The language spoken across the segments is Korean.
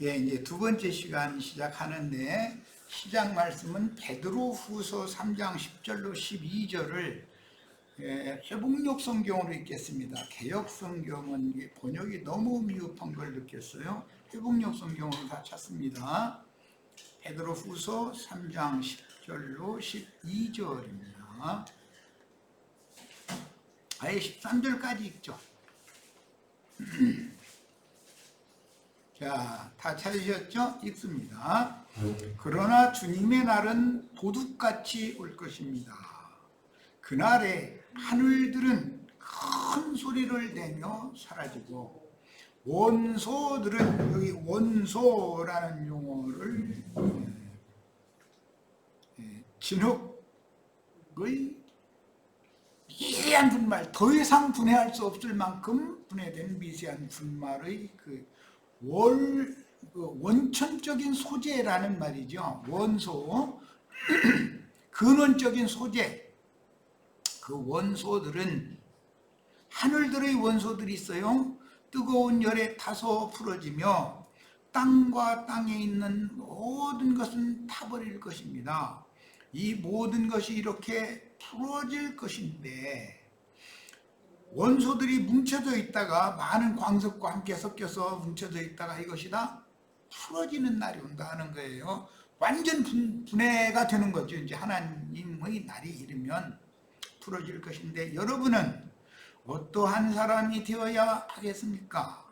예, 이제 두 번째 시간 시작하는데 시작 말씀은 베드로후서 3장 10절로 12절을 회복력 성경으로 읽겠습니다. 개역 성경은 번역이 너무 미흡한 걸 느꼈어요. 회복력 성경으로 다 찾습니다. 베드로후서 3장 10절로 12절입니다. 아예 13절까지 읽죠. 자, 다 찾으셨죠? 읽습니다. 그러나 주님의 날은 도둑같이 올 것입니다. 그날에 하늘들은 큰 소리를 내며 사라지고 원소들은, 여기 원소라는 용어를 진흙의 미세한 분말, 더 이상 분해할 수 없을 만큼 분해된 미세한 분말의 원천적인 소재라는 말이죠. 원소, 근원적인 소재. 그 원소들은 하늘들의 원소들이 있어요. 뜨거운 열에 타서 풀어지며 땅과 땅에 있는 모든 것은 타버릴 것입니다. 이 모든 것이 이렇게 풀어질 것인데, 원소들이 뭉쳐져 있다가 많은 광석과 함께 섞여서 뭉쳐져 있다가 이것이 다 풀어지는 날이 온다는 거예요. 완전 분해가 되는 거죠. 이제 하나님의 날이 이르면 풀어질 것인데, 여러분은 어떠한 사람이 되어야 하겠습니까?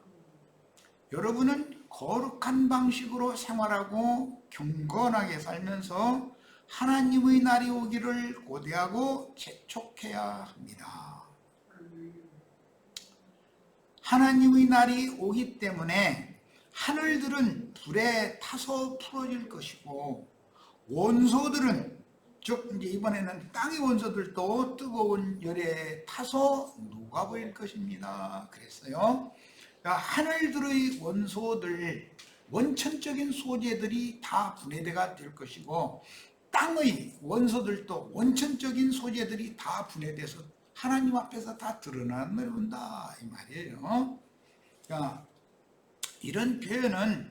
여러분은 거룩한 방식으로 생활하고 경건하게 살면서 하나님의 날이 오기를 고대하고 재촉해야 합니다. 하나님의 날이 오기 때문에 하늘들은 불에 타서 풀어질 것이고, 원소들은, 즉 이제 이번에는 땅의 원소들도 뜨거운 열에 타서 녹아버릴 것입니다. 그랬어요. 그러니까 하늘들의 원소들, 원천적인 소재들이 다 분해가 될 것이고, 땅의 원소들도 원천적인 소재들이 다 분해돼서 하나님 앞에서 다 드러나는 날이 온다 이 말이에요. 자, 이런 표현은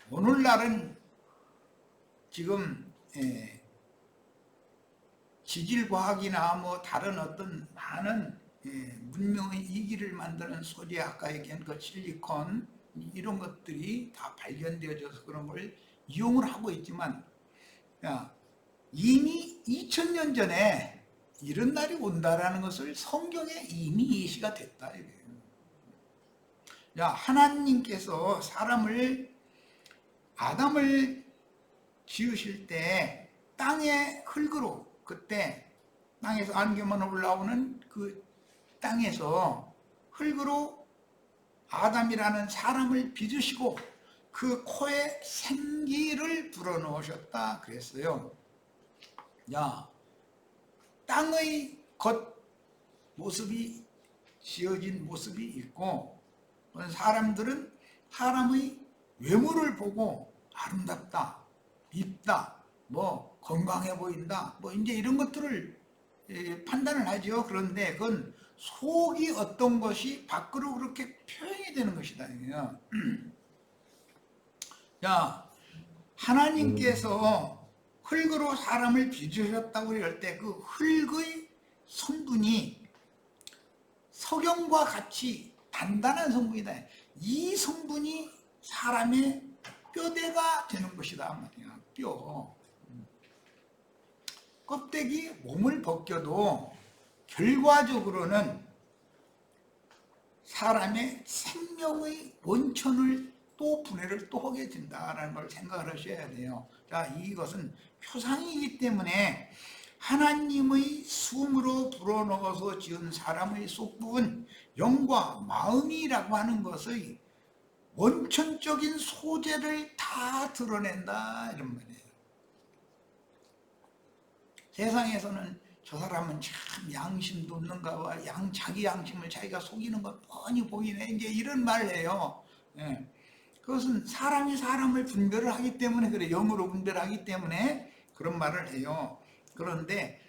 오늘날은 지금 지질과학이나 뭐 다른 어떤 많은 문명의 이기를 만드는 소재, 아까 얘기한 그 실리콘 이런 것들이 다 발견되어져서 그런 걸 이용을 하고 있지만, 이미 2000년 전에 이런 날이 온다라는 것을 성경에 이미 예시가 됐다. 하나님께서 아담을 지으실 때 땅의 흙으로, 그때 땅에서 안개만 올라오는 그 땅에서 흙으로 아담이라는 사람을 빚으시고 그 코에 생기를 불어넣으셨다 그랬어요. 땅의 겉 모습이, 지어진 모습이 있고, 사람들은 사람의 외모를 보고 아름답다, 밉다, 뭐 건강해 보인다, 뭐 이제 이런 것들을 판단을 하죠. 그런데 그건 속이 어떤 것이 밖으로 그렇게 표현이 되는 것이다. 하나님께서 흙으로 사람을 빚으셨다고 할 때 그 흙의 성분이 석영과 같이 단단한 성분이다. 이 성분이 사람의 뼈대가 되는 것이다 말이야. 뼈. 껍데기 몸을 벗겨도 결과적으로는 사람의 생명의 원천을 또 분해를 또 하게 된다라는 걸 생각을 하셔야 돼요. 자, 이것은 표상이기 때문에 하나님의 숨으로 불어넣어서 지은 사람의 속부분, 영과 마음이라고 하는 것의 원천적인 소재를 다 드러낸다 이런 말이에요. 세상에서는 저 사람은 참 양심도 없는가 봐, 자기 양심을 자기가 속이는 거 뻔히 보이네, 이제 이런 말을 해요. 그것은 사람이 사람을 분별을 하기 때문에 그래, 영으로 분별하기 때문에 그런 말을 해요. 그런데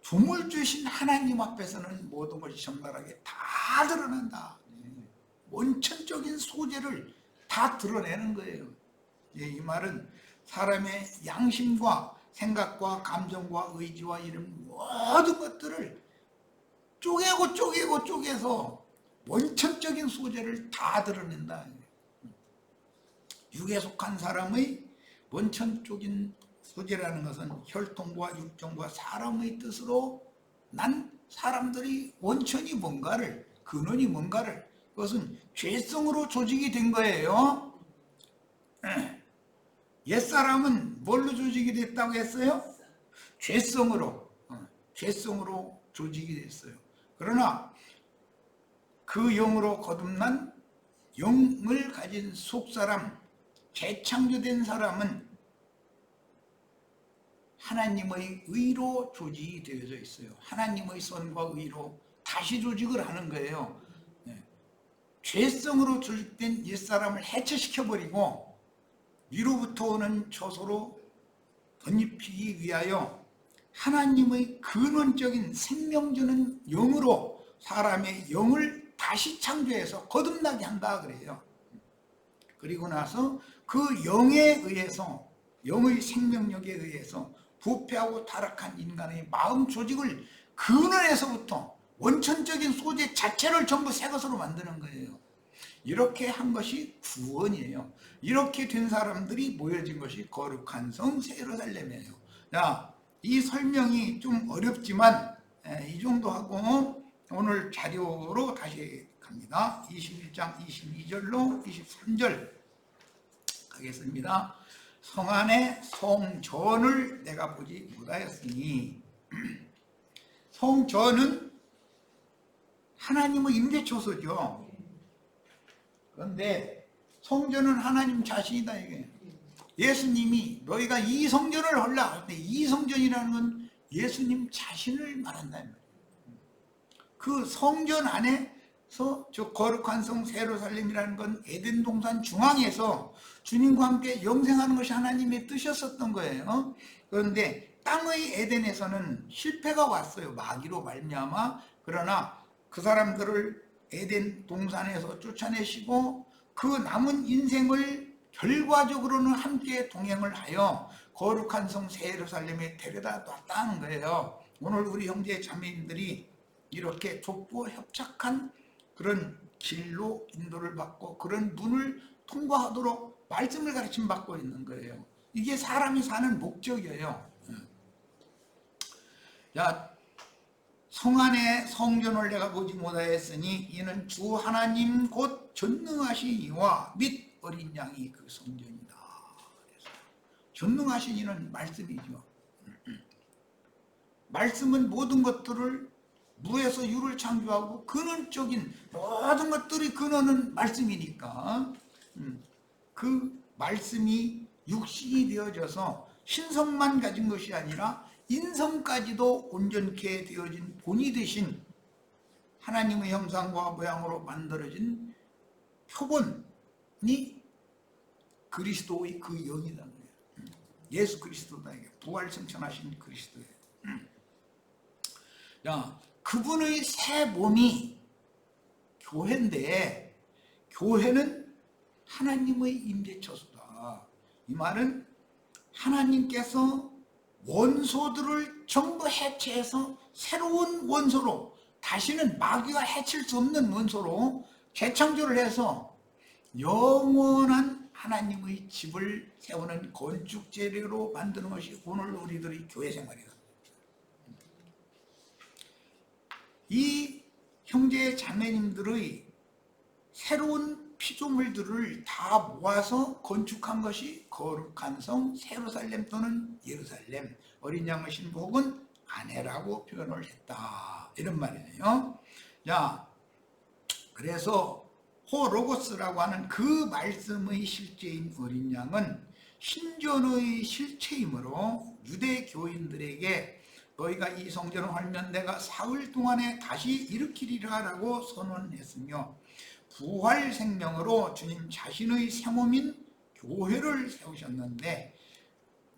둠을 주신 하나님 앞에서는 모든 것이 정갈하게 다 드러난다. 원천적인 소재를 다 드러내는 거예요. 이 말은 사람의 양심과 생각과 감정과 의지와 이런 모든 것들을 쪼개서 원천적인 소재를 다 드러낸다. 육에 속한 사람의 원천적인 소재라는 것은 혈통과 육정과 사람의 뜻으로 난 사람들이 원천이 뭔가를, 근원이 뭔가를, 그것은 죄성으로 조직이 된 거예요. 옛사람은 뭘로 조직이 됐다고 했어요? 죄성으로 조직이 됐어요. 그러나 그 영으로 거듭난 영을 가진 속사람, 재창조된 사람은 하나님의 의로 조직이 되어져 있어요. 하나님의 선과 의로 다시 조직을 하는 거예요. 죄성으로 조직된 옛사람을 해체시켜버리고 위로부터 오는 처소로 덧입히기 위하여 하나님의 근원적인 생명 주는 영으로 사람의 영을 다시 창조해서 거듭나게 한다 그래요. 그리고 나서 그 영에 의해서, 영의 생명력에 의해서 부패하고 타락한 인간의 마음 조직을 근원에서부터 원천적인 소재 자체를 전부 새 것으로 만드는 거예요. 이렇게 한 것이 구원이에요. 이렇게 된 사람들이 모여진 것이 거룩한 성 예루살렘이에요. 자, 이 설명이 좀 어렵지만 이 정도 하고 오늘 자료로 다시 갑니다. 21장 22절로 23절 가겠습니다. 성 안에 성전을 내가 보지 못하였으니, 성전은 하나님의 임재처소죠. 그런데 성전은 하나님 자신이다 이게. 예수님이 너희가 이 성전을 헐라. 근데 이 성전이라는 건 예수님 자신을 말한다. 그 성전 안에서 저 거룩한 성 예루살렘이라는 건 에덴 동산 중앙에서 주님과 함께 영생하는 것이 하나님의 뜻이었던 거예요. 그런데 땅의 에덴에서는 실패가 왔어요. 마귀로 말미암아. 그러나 그 사람들을 에덴 동산에서 쫓아내시고 그 남은 인생을 결과적으로는 함께 동행을 하여 거룩한 성 예루살렘에 데려다 놨다는 거예요. 오늘 우리 형제 자매님들이 이렇게 좁고 협착한 그런 길로 인도를 받고 그런 문을 통과하도록 말씀을 가르침 받고 있는 거예요. 이게 사람이 사는 목적이에요. 자, 성 안에 성전을 내가 보지 못하였으니 이는 주 하나님 곧 전능하신 이와 및 어린 양이 그 성전이다. 전능하신 이는 말씀이죠. 말씀은 모든 것들을 무에서 유를 창조하고 근원적인 모든 것들이 근원은 말씀이니까 그 말씀이 육신이 되어져서 신성만 가진 것이 아니라 인성까지도 온전케 되어진 본이 되신 하나님의 형상과 모양으로 만들어진 표본이 그리스도의 그 영이다. 예수 그리스도다. 부활 승천하신 그리스도예요. 야, 그분의 새 몸이 교회인데 교회는 하나님의 임재처소다. 이 말은 하나님께서 원소들을 전부 해체해서 새로운 원소로, 다시는 마귀가 해칠 수 없는 원소로 재창조를 해서 영원한 하나님의 집을 세우는 건축 재료로 만드는 것이 오늘 우리들의 교회 생활이다. 이 형제 자매님들의 새로운 피조물들을 다 모아서 건축한 것이 거룩한 성 예루살렘 또는 예루살렘, 어린 양의 신부 혹은 아내라고 표현을 했다. 이런 말이네요. 자, 그래서 호로고스라고 하는 그 말씀의 실제인 어린 양은 신전의 실체이므로 유대 교인들에게 너희가 이 성전을 헐면 내가 사흘 동안에 다시 일으키리라 라고 선언했으며 부활 생명으로 주님 자신의 새몸인 교회를 세우셨는데,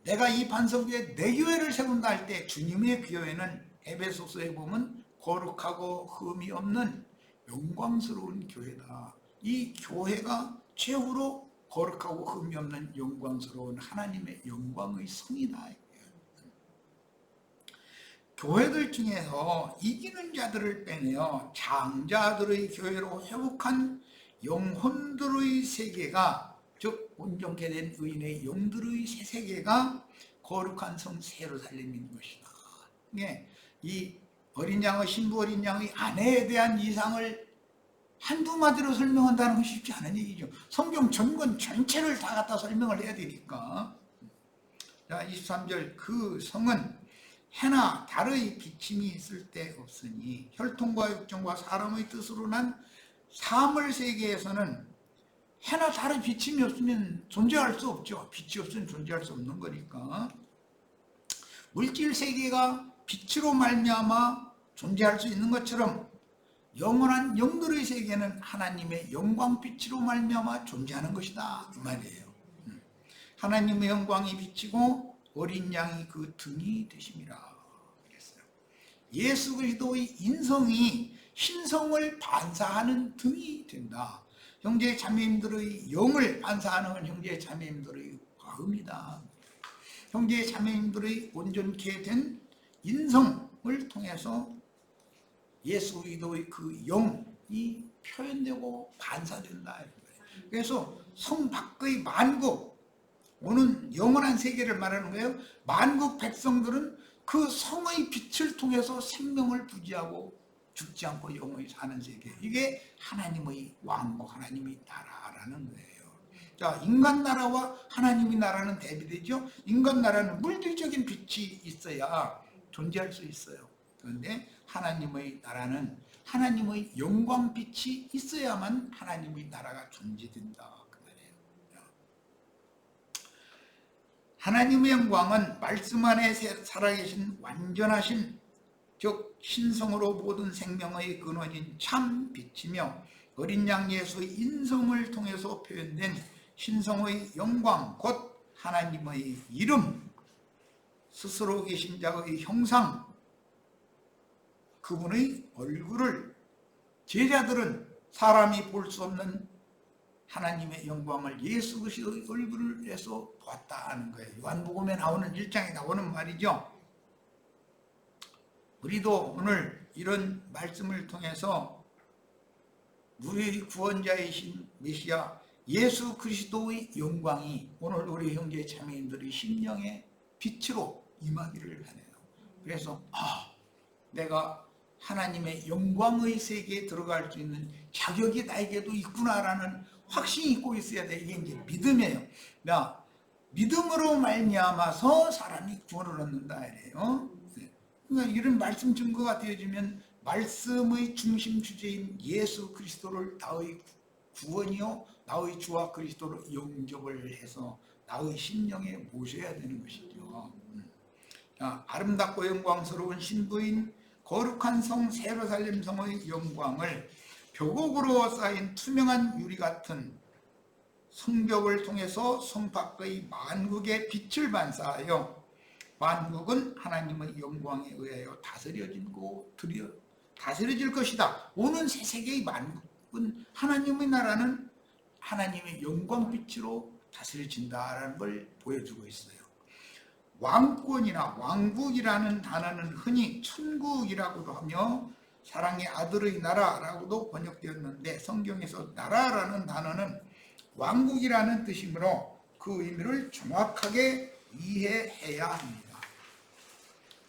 내가 이 반석 위에 내 교회를 세운다 할 때 주님의 교회는 에베소서에 보면 거룩하고 흠이 없는 영광스러운 교회다. 이 교회가 최후로 거룩하고 흠이 없는 영광스러운 하나님의 영광의 성이다. 교회들 중에서 이기는 자들을 빼내어 장자들의 교회로 회복한 영혼들의 세계가, 즉 온전케 된 의인의 영들의 새 세계가 거룩한 성 예루살렘인 것이다. 예, 이 어린 양의 신부 어린 양의 아내에 대한 이상을 한두 마디로 설명한다는 건 쉽지 않은 얘기죠. 성경 전권 전체를 다 갖다 설명을 해야 되니까. 자, 23절, 그 성은 해나 달의 비침이 있을 때 없으니 혈통과 육정과 사람의 뜻으로 난 사물 세계에서는 해나 달의 비침이 없으면 존재할 수 없죠. 빛이 없으면 존재할 수 없는 거니까. 물질 세계가 빛으로 말미암아 존재할 수 있는 것처럼 영원한 영들의 세계는 하나님의 영광빛으로 말미암아 존재하는 것이다, 그 말이에요. 하나님의 영광이 비치고 어린 양이 그 등이 되심이라 그랬어요. 예수 그리스도의 인성이 신성을 반사하는 등이 된다. 형제 자매님들의 영을 반사하는 건 형제 자매님들의 마음이다. 형제 자매님들의 온전케 된 인성을 통해서 예수 그리스도의 그 영이 표현되고 반사된다. 그래서 성 밖의 만국, 오는 영원한 세계를 말하는 거예요. 만국 백성들은 그 성의 빛을 통해서 생명을 부지하고 죽지 않고 영원히 사는 세계. 이게 하나님의 왕국, 하나님의 나라라는 거예요. 자, 인간 나라와 하나님의 나라는 대비되죠. 인간 나라는 물질적인 빛이 있어야 존재할 수 있어요. 그런데 하나님의 나라는 하나님의 영광빛이 있어야만 하나님의 나라가 존재된다, 그 말이에요. 하나님의 영광은 말씀 안에 살아계신 완전하신, 즉 신성으로 모든 생명의 근원인 참 빛이며 어린 양 예수의 인성을 통해서 표현된 신성의 영광, 곧 하나님의 이름, 스스로 계신 자의 형상, 그분의 얼굴을 제자들은 사람이 볼 수 없는 하나님의 영광을 예수 그리스도의 얼굴을 해서 보았다 하는 거예요. 요한복음에 나오는 1장에 나오는 말이죠. 우리도 오늘 이런 말씀을 통해서 우리 구원자이신 메시아 예수 그리스도의 영광이 오늘 우리 형제 자매님들의 심령의 빛으로 임하기를 하네요. 그래서 내가 하나님의 영광의 세계에 들어갈 수 있는 자격이 나에게도 있구나라는 확신이 있고 있어야 돼. 이게 이제 믿음이에요. 믿음으로 말미암아서 사람이 구원을 얻는다 이래요. 그러니까 이런 말씀 증거가 되어지면 말씀의 중심 주제인 예수 그리스도를 나의 구원이요 나의 주와 그리스도로 영접을 해서 나의 심령에 모셔야 되는 것이죠. 아름답고 영광스러운 신부인 거룩한 성 예루살렘 성의 영광을 벽옥으로 쌓인 투명한 유리 같은 성벽을 통해서 성 밖의 만국의 빛을 반사하여 만국은 하나님의 영광에 의하여 다스려질 것이다. 오는 새 세계의 만국은 하나님의 나라는 하나님의 영광빛으로 다스려진다라는 걸 보여주고 있어요. 왕권이나 왕국이라는 단어는 흔히 천국이라고도 하며 사랑의 아들의 나라라고도 번역되었는데 성경에서 나라라는 단어는 왕국이라는 뜻이므로 그 의미를 정확하게 이해해야 합니다.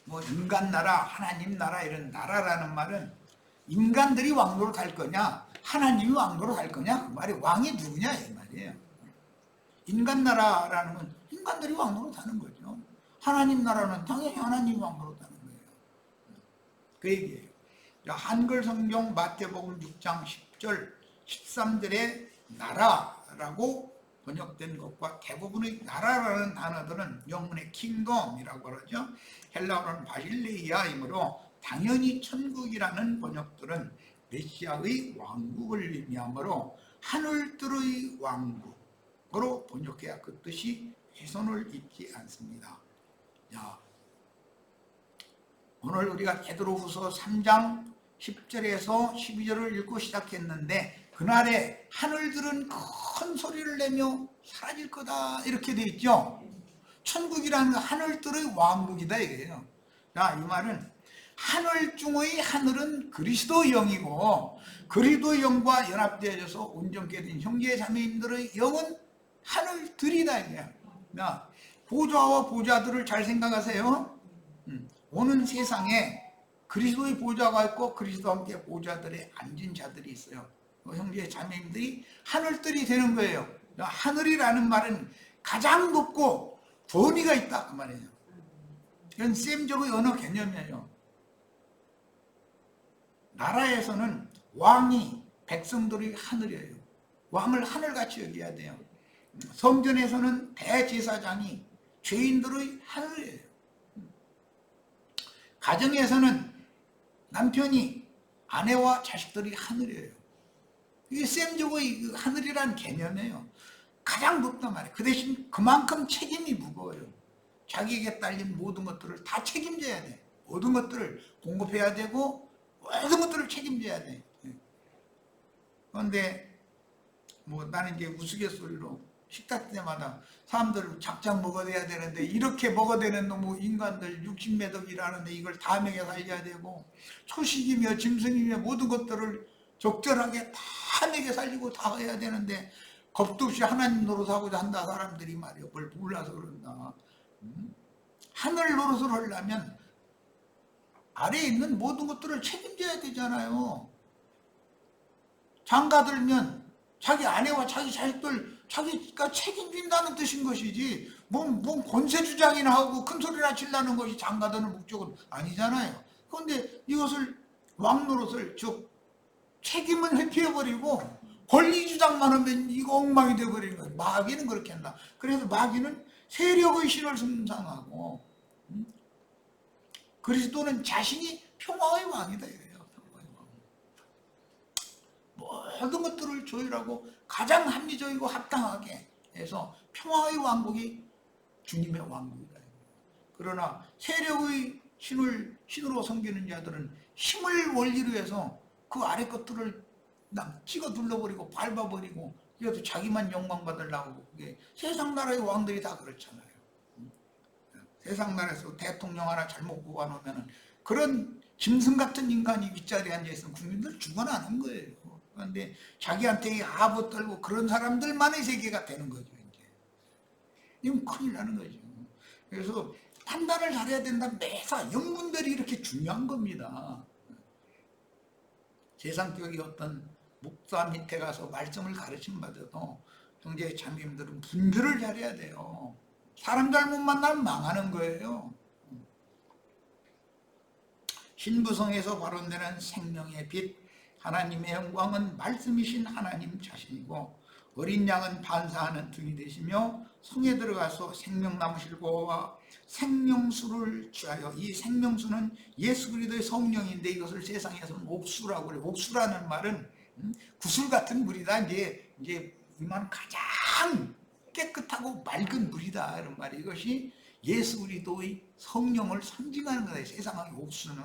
뭐 인간 나라, 하나님 나라 이런 나라라는 말은 인간들이 왕노로 갈 거냐 하나님이 왕노로 갈 거냐 그 말이 왕이 누구냐 이 말이에요. 인간 나라라는 건 인간들이 왕노로 가는 거죠. 하나님 나라는 당연히 하나님이 왕노로 가는 거예요. 그 얘기예요. 한글 성경 마태복음 6장 10절 13절에 나라라고 번역된 것과 대부분의 나라라는 단어들은 영문의 킹덤이라고 그러죠. 헬라어는 바실레이아이므로 당연히 천국이라는 번역들은 메시아의 왕국을 의미하므로 하늘들의 왕국으로 번역해야 그 뜻이 훼손을 입지 않습니다. 오늘 우리가 베드로후서 3장 10절에서 12절을 읽고 시작했는데 그날에 하늘들은 큰 소리를 내며 사라질 거다 이렇게 돼 있죠. 천국이라는 하늘들의 왕국이다 이거예요. 자, 이 말은 하늘 중의 하늘은 그리스도의 영이고 그리스도의 영과 연합되어져서 온전케 된 형제 자매님들의 영은 하늘들이다 이거야. 자, 보좌와 보좌들을 잘 생각하세요. 오는 세상에 그리스도의 보좌가 있고 그리스도와 함께 보좌들에 앉은 자들이 있어요. 형제 자매님들이 하늘들이 되는 거예요. 하늘이라는 말은 가장 높고 권위가 있다 그 말이에요. 이건 셈적의 언어 개념이에요. 나라에서는 왕이 백성들이 하늘이에요. 왕을 하늘같이 여겨야 돼요. 성전에서는 대제사장이 죄인들의 하늘이에요. 가정에서는 남편이 아내와 자식들이 하늘이에요. 이게 셈적의 하늘이라는 개념이에요. 가장 높단 말이에요. 그 대신 그만큼 책임이 무거워요. 자기에게 딸린 모든 것들을 다 책임져야 돼. 모든 것들을 공급해야 되고 모든 것들을 책임져야 돼. 그런데 뭐 나는 이제 우스갯소리로 식탁 때마다 사람들 작작 먹어야 되는데 이렇게 먹어대는 놈의 인간들 60몇 억이라는데 이걸 다 먹여 살려야 되고 초식이며 짐승이며 모든 것들을 적절하게 다 먹여 살리고 다 해야 되는데 겁도 없이 하나님 노릇하고자 한다 사람들이 말이야. 뭘 몰라서 그런다. 하늘 노릇을 하려면 아래에 있는 모든 것들을 책임져야 되잖아요. 장가 들면 자기 아내와 자기 자식들 자기가 책임진다는 뜻인 것이지 뭔 권세주장이나 하고 큰소리나 치려는 것이 장가드는 목적은 아니잖아요. 그런데 이것을 왕노릇을 즉 책임은 회피해버리고 권리주장만 하면 이거 엉망이 돼버리는 거예요. 마귀는 그렇게 한다. 그래서 마귀는 세력의 신을 숭상하고 그리스도는 자신이 평화의 왕이다 이래요. 평화의 왕. 모든 것들을 조율하고 가장 합리적이고 합당하게 해서 평화의 왕국이 주님의 왕국이다. 그러나 세력의 신으로 섬기는 자들은 힘을 원리로 해서 그 아래 것들을 찍어 눌러버리고 밟아버리고 그래서 자기만 영광 받으려고 세상 나라의 왕들이 다 그렇잖아요. 세상 나라에서 대통령 하나 잘못 뽑아놓으면 그런 짐승 같은 인간이 윗자리에 앉아있으면 국민들 죽어나는 거예요. 그런데 자기한테 아부 떨고 그런 사람들만의 세계가 되는 거죠. 이제. 이건 큰일 나는 거죠. 그래서 판단을 잘해야 된다. 매사 영문들이 이렇게 중요한 겁니다. 세상적인 어떤 목사 밑에 가서 말씀을 가르침 받아도 형제 자매님들은 분별을 잘해야 돼요. 사람 잘못 만나면 망하는 거예요. 신부성에서 발원되는 생명의 빛 하나님의 영광은 말씀이신 하나님 자신이고 어린 양은 반사하는 등이 되시며 성에 들어가서 생명나무 실과와 생명수를 취하여 이 생명수는 예수 그리스도의 성령인데 이것을 세상에서는 옥수라고 그래요. 옥수라는 말은 구슬 같은 물이다. 이제 이만 가장 깨끗하고 맑은 물이다 이런 말이 이것이 예수 그리스도의 성령을 상징하는 거다. 세상의 옥수는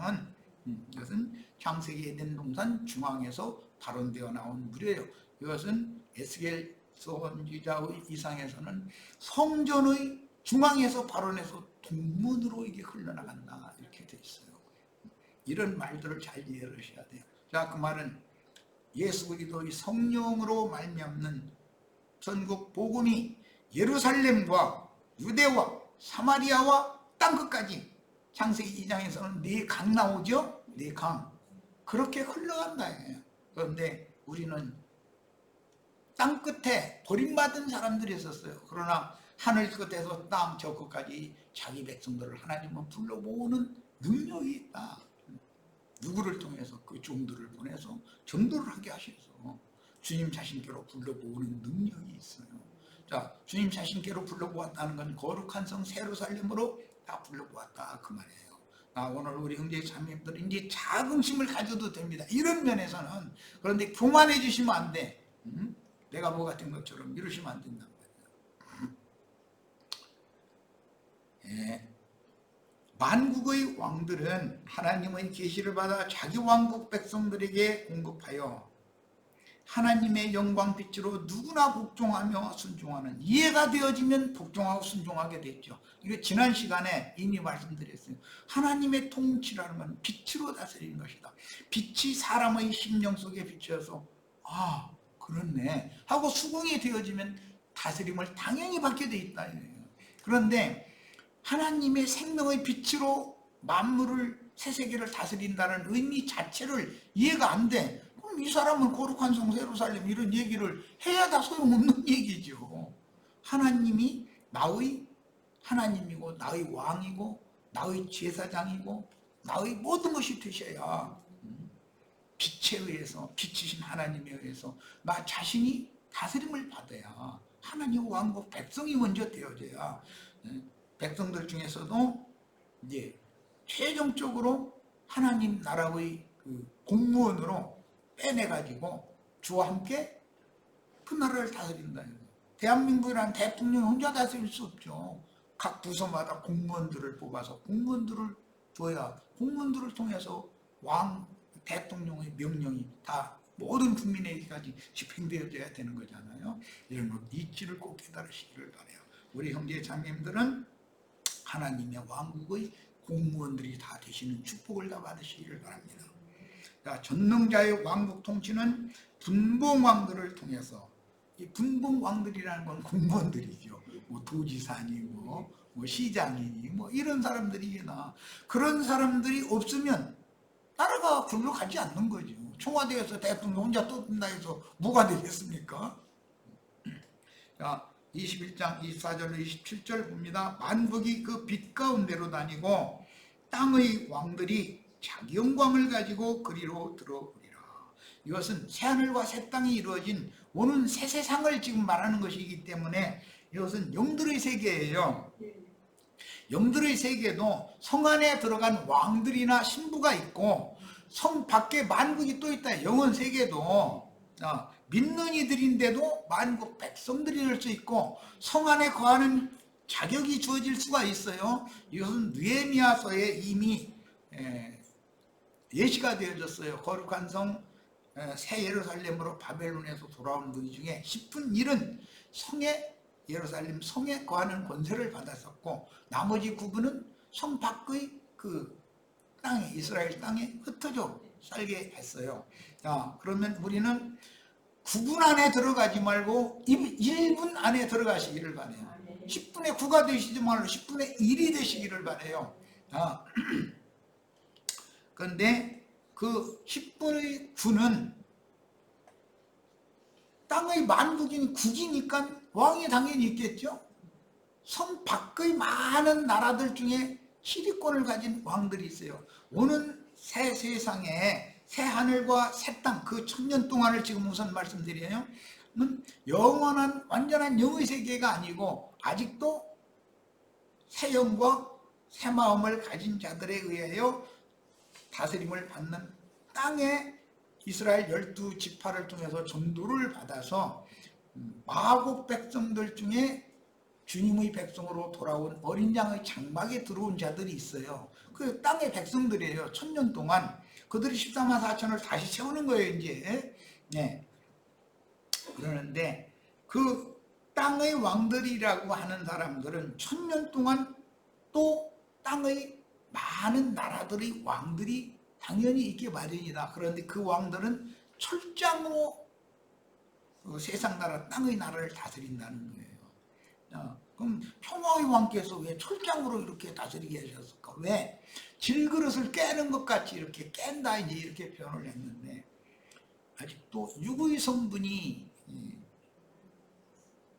이것은 창세기 에덴 동산 중앙에서 발원되어 나온 물이에요. 이것은 에스겔 선지자의 이상에서는 성전의 중앙에서 발원해서 동문으로 이게 흘러나간다 이렇게 돼 있어요. 이런 말들을 잘 이해를 하셔야 돼요. 자, 그 말은 예수 그리스도의 성령으로 말미암는 전국 복음이 예루살렘과 유대와 사마리아와 땅끝까지 창세기 2장에서는 4강 나오죠? 4강 그렇게 흘러간다. 그런데 우리는 땅끝에 버림받은 사람들이 있었어요. 그러나 하늘 끝에서 땅 저 끝까지 자기 백성들을 하나님은 불러 모으는 능력이 있다. 누구를 통해서 그 종들을 보내서 전도를 하게 하셔서 주님 자신께로 불러 모으는 능력이 있어요. 자, 주님 자신께로 불러 모았다는 건 거룩한 성 예루살렘으로 다 불러 모았다 그 말이에요. 오늘 우리 형제 자매님들은 이제 자긍심을 가져도 됩니다. 이런 면에서는. 그런데 교만해지시면 안 돼. 내가 뭐 같은 것처럼 이러시면 안 된단 말이에요. 예. 만국의 왕들은 하나님의 계시를 받아 자기 왕국 백성들에게 공급하여 하나님의 영광빛으로 누구나 복종하며 순종하는, 이해가 되어지면 복종하고 순종하게 됐죠. 이거 지난 시간에 이미 말씀드렸어요. 하나님의 통치라는 건 빛으로 다스리는 것이다. 빛이 사람의 심령 속에 비춰서 그렇네 하고 수긍이 되어지면 다스림을 당연히 받게 돼 있다. 그런데 하나님의 생명의 빛으로 만물을, 새세계를 다스린다는 의미 자체를 이해가 안 돼. 그럼 이 사람은 거룩한 성 예루살렘 이런 얘기를 해야 다 소용없는 얘기죠. 하나님이 나의 하나님이고 나의 왕이고 나의 제사장이고 나의 모든 것이 되셔야 빛에 의해서, 빛이신 하나님에 의해서 나 자신이 다스림을 받아야, 하나님 왕국 백성이 먼저 되어져야 백성들 중에서도 이제 최종적으로 하나님 나라의 그 공무원으로 빼내가지고 주와 함께 그 나라를 다스린다. 대한민국이라는 대통령이 혼자 다스릴 수 없죠. 각 부서마다 공무원들을 뽑아서 공무원들을 둬야, 공무원들을 통해서 왕, 대통령의 명령이 다 모든 국민에게까지 집행되어져야 되는 거잖아요. 이런 것 이치를 꼭 깨달으시기를 바라요. 우리 형제 자매님들은 하나님의 왕국의 공무원들이 다 되시는 축복을 다 받으시기를 바랍니다. 자, 전능자의 왕국 통치는 분봉왕들을 통해서, 이 분봉왕들이라는 건 공무원들이죠. 뭐 도지사니고 뭐 시장이니 뭐 이런 사람들이나, 그런 사람들이 없으면 나라가 굴러가지 않는 거죠. 청와대에서 대통령 혼자 떴다 해서 뭐가 되겠습니까? 자, 21장 24절 27절 봅니다. 만국이 그 빛 가운데로 다니고 땅의 왕들이 자기 영광을 가지고 그리로 들어오리라. 이것은 새하늘과 새 땅이 이루어진 오는 새 세상을 지금 말하는 것이기 때문에 이것은 영들의 세계예요. 영들의 세계도 성 안에 들어간 왕들이나 신부가 있고 성 밖에 만국이 또 있다. 영원 세계도 믿는 이들인데도 만국 백성들이 될 수 있고 성 안에 거하는 자격이 주어질 수가 있어요. 이것은 느헤미야서에 이미 예시가 되어졌어요. 거룩한 성 새 예루살렘으로 바벨론에서 돌아오는 그 중에 10분 1은 성에, 예루살렘 성에 거하는 권세를 받았었고 나머지 9분은 성 밖의 그 땅에, 이스라엘 땅에 흩어져 살게 했어요. 자, 그러면 우리는 9분 안에 들어가지 말고 1분 안에 들어가시기를 바라요. 10분의 9가 되시지 말고 10분의 1이 되시기를 바라요. 그런데 그 10분의 9는 땅의 만국인 국이니까 왕이 당연히 있겠죠. 성 밖의 많은 나라들 중에 시리권을 가진 왕들이 있어요. 오는 새 세상에 새 하늘과 새 땅, 그 1000년 동안을 지금 우선 말씀드려요. 영원한 완전한 영의 세계가 아니고 아직도 새 영과 새 마음을 가진 자들에 의하여 다스림을 받는 땅에 이스라엘 12지파를 통해서 전도를 받아서 마국 백성들 중에 주님의 백성으로 돌아온 어린 양의 장막에 들어온 자들이 있어요. 그 땅의 백성들이에요. 1000년 동안 그들이 14만 4천을 다시 채우는 거예요. 이제 그러는데 그 땅의 왕들이라고 하는 사람들은 1000년 동안 또 땅의 많은 나라들의 왕들이 당연히 있게 마련이다. 그런데 그 왕들은 철장으로 그 세상 나라, 땅의 나라를 다스린다는 거예요. 그럼 평화의 왕께서 왜 철장으로 이렇게 다스리게 하셨을까? 왜? 질그릇을 깨는 것 같이 이렇게 깬다, 이제 이렇게 표현을 했는데, 아직도 육의 성분이,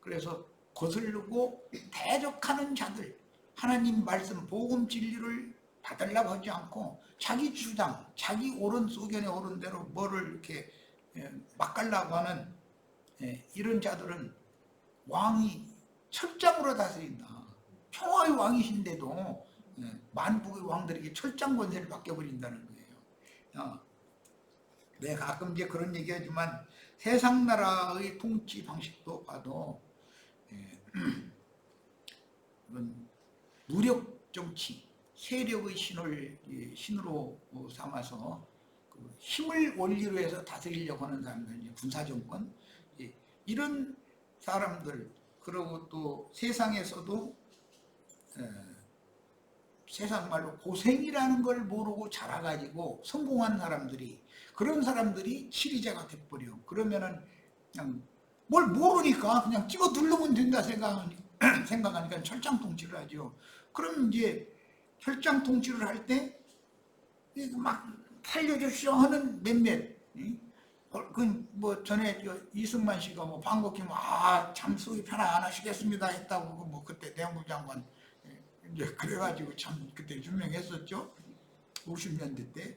그래서 거슬르고 대적하는 자들, 하나님 말씀, 복음 진리를 받으려고 하지 않고 자기 주장, 자기 옳은 소견에 옳은 대로 뭐를 이렇게 막가려고 하는 이런 자들은 왕이 철장으로 다스린다. 평화의 왕이신데도 만국의 왕들에게 철장 권세를 맡겨버린다는 거예요. 네, 가끔 이제 그런 얘기하지만 세상 나라의 통치 방식도 봐도 무력 정치, 세력의 신으로 삼아서 그 힘을 원리로 해서 다스리려고 하는 사람들, 군사정권, 이런 사람들, 그리고 또 세상에서도 세상 말로 고생이라는 걸 모르고 자라가지고 성공한 사람들이, 그런 사람들이 치리자가 돼버려. 그러면은 그냥 뭘 모르니까 그냥 찍어 누르면 된다 생각하니까 철장 통치를 하죠. 그럼 이제 철장 통치를 할 때 막 살려주시오 하는 몇몇, 뭐 전에 이승만 씨가 뭐 방귀 뀌면 참 속이 편안 안 하시겠습니다 했다고, 뭐 그때 내무부 장관 이제 그래가지고 참 그때 유명했었죠. 50년대 때.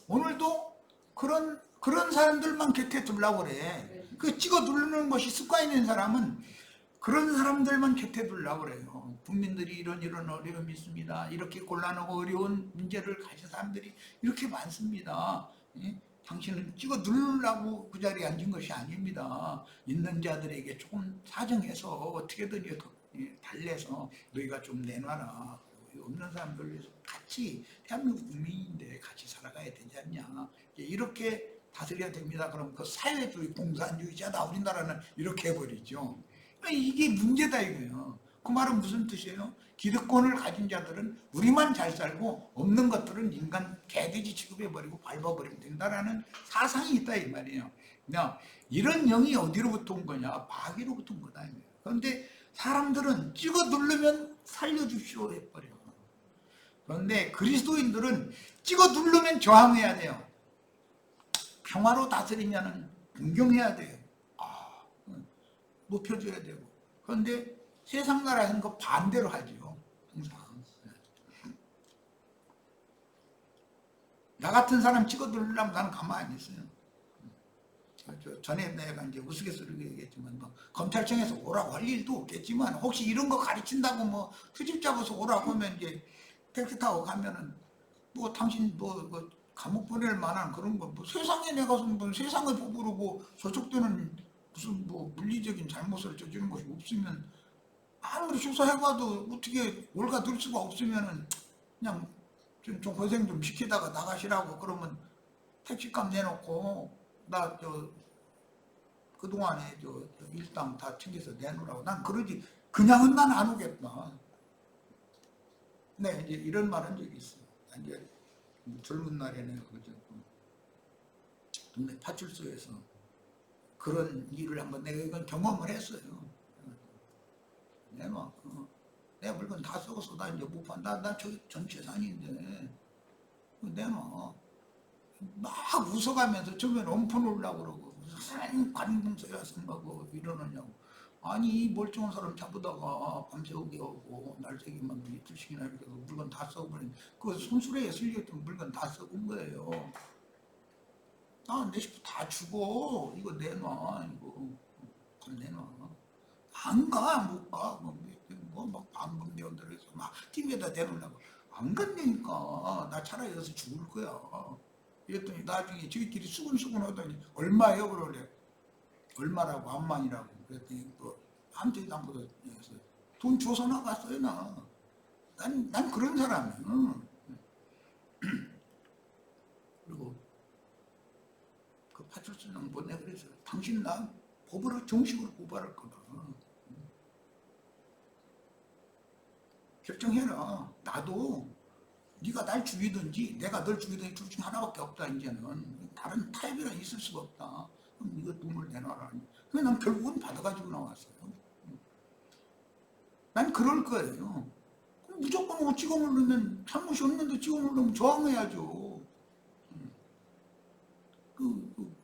오늘도 그런 사람들만 곁에 두려고 그래. 그 찍어 누르는 것이 습관이 있는 사람은 그런 사람들만 곁에 두려고 그래요. 국민들이 이런 어려움이 있습니다. 이렇게 곤란하고 어려운 문제를 가진 사람들이 이렇게 많습니다. 당신은 찍어 누르려고 그 자리에 앉은 것이 아닙니다. 있는 자들에게 조금 사정해서 어떻게든 달래서 너희가 좀 내놔라. 없는 사람들 위해서 같이, 대한민국 국민인데 같이 살아가야 되지 않냐. 이렇게 다스려야 됩니다. 그럼 그 사회주의 공산주의자다 우리나라는 이렇게 해버리죠. 이게 문제다 이거예요. 그 말은 무슨 뜻이에요? 기득권을 가진 자들은 우리만 잘 살고 없는 것들은 인간 개돼지 취급해버리고 밟아버리면 된다라는 사상이 있다 이 말이에요. 이런 영이 어디로부터 온 거냐? 마귀로부터 온 거다. 그런데 사람들은 찍어 누르면 살려주시오 해버려. 그런데 그리스도인들은 찍어 누르면 저항해야 돼요. 평화로 다스리면 존경해야 돼요. 높여줘야 되고. 그런데 세상 나라에서는 그 반대로 하죠. 항상. 나 같은 사람 찍어 누르려면 나는 가만히 안 있어요. 전에 내가 이제 우스갯소리로 얘기했지만, 뭐 검찰청에서 오라고 할 일도 없겠지만, 혹시 이런 거 가르친다고 뭐 트집 잡아서 오라고 하면 이제 택시 타고 가면은 뭐 당신 뭐 감옥 보낼 만한 그런 거, 뭐 세상에 내가서 뭐 세상을 보부르고 저쪽 때는 무슨 뭐 물리적인 잘못을 저지른 것이 없으면 아무리 조사해봐도 어떻게 올가둘 수가 없으면은 그냥 좀 고생 좀 시키다가 나가시라고 그러면 택시값 내놓고 나 그동안에 일당 다 챙겨서 내놓으라고. 난 그러지 그냥은 난 안 오겠다. 네, 이제 이런 말 한 적이 있어요. 이제 젊은 날에는 그죠, 동네 파출소에서 그런 일을 한번 내가 이건 경험을 했어요. 내가 내 물건 다 썩어서 나 이제 못 판다. 나 전 재산인데 내놔. 막 웃어가면서 처음엔 엄포 놓으려고 그러고 무슨 관공서야 쓴다고 이러느냐고. 아니 이 멀쩡한 사람 잡으다가 밤새우게 하고 날새기만 이틀씩이나 이렇게 해서 물건 다 썩어버린, 그 손수레에 쓸려있던 물건 다 썩은 거예요. 내 식구 다 주고 이거 내놔. 이거 내놔. 안 가, 못 가. 막 방금 내온다고 해서 막 TV에다 내놓으려고 안 간다니까. 나 차라리 여기서 죽을 거야. 이랬더니 나중에 저희끼리 수근수근 하더니 얼마예요? 그러래. 얼마라고, 암만이라고. 그랬더니 아무 데도 안 보다 돈 줘서 나갔어요. 난 그런 사람이야. 그리고 그 파출소장 보내 그래서 당신 나 법으로 정식으로 고발할 거다. 결정해라. 나도 네가 날 죽이든지 내가 널 죽이든지 둘 중 하나밖에 없다. 이제는 다른 타협이라 있을 수가 없다. 그럼 이거 돈을 내놔라. 그래서 난 결국은 받아가지고 나왔어요. 난 그럴 거예요. 그럼 무조건 뭐 찍어 누르면, 잘못이 없는데 찍어 누르면 저항해야죠.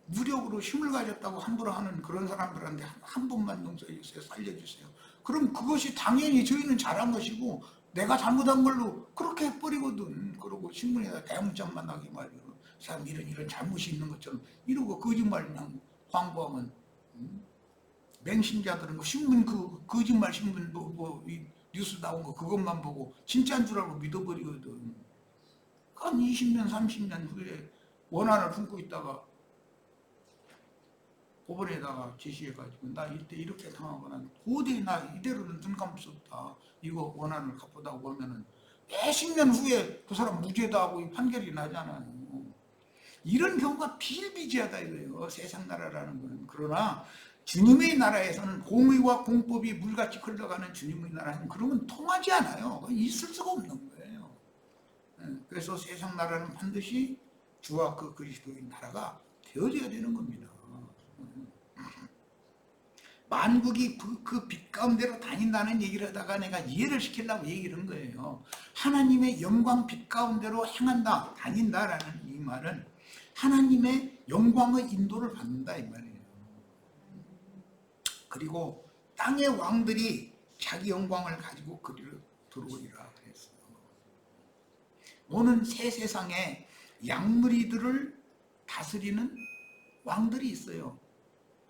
무력으로 힘을 가졌다고 함부로 하는 그런 사람들한테 한 번만 용서해 주세요. 살려주세요. 그럼 그것이 당연히 저희는 잘한 것이고 내가 잘못한 걸로 그렇게 해버리거든. 그러고 신문에다 대문짝만 나게 말이야. 사람 이런 잘못이 있는 것처럼 이러고 거짓말 그냥 광고하면, 맹신자들은 신문 거짓말 신문 이 뉴스 나온 거 그것만 보고 진짜인 줄 알고 믿어버리거든. 한 20년 30년 후에 원한을 품고 있다가 법원에다가 제시해가지고 나 이때 이렇게 당하거나 도저히 나 이대로는 눈 감을 수 없다. 이거 원한을 갚으다고 하면은 몇십 년 후에 그 사람 무죄다 하고 이 판결이 나잖아요. 이런 경우가 비일비재하다 이거예요. 세상 나라라는 거는. 그러나 주님의 나라에서는 공의와 공법이 물같이 흘러가는 주님의 나라는 그러면 통하지 않아요. 있을 수가 없는 거예요. 그래서 세상 나라는 반드시 주와 그 그리스도의 나라가 되어져야 되는 겁니다. 만국이 그 빛 가운데로 다닌다는 얘기를 하다가 내가 이해를 시키려고 얘기를 한 거예요. 하나님의 영광 빛 가운데로 행한다, 다닌다라는 이 말은 하나님의 영광의 인도를 받는다 이 말이에요. 그리고 땅의 왕들이 자기 영광을 가지고 그리로 들어오리라 그랬어요. 오는 새 세상에 양무리들을 다스리는 왕들이 있어요.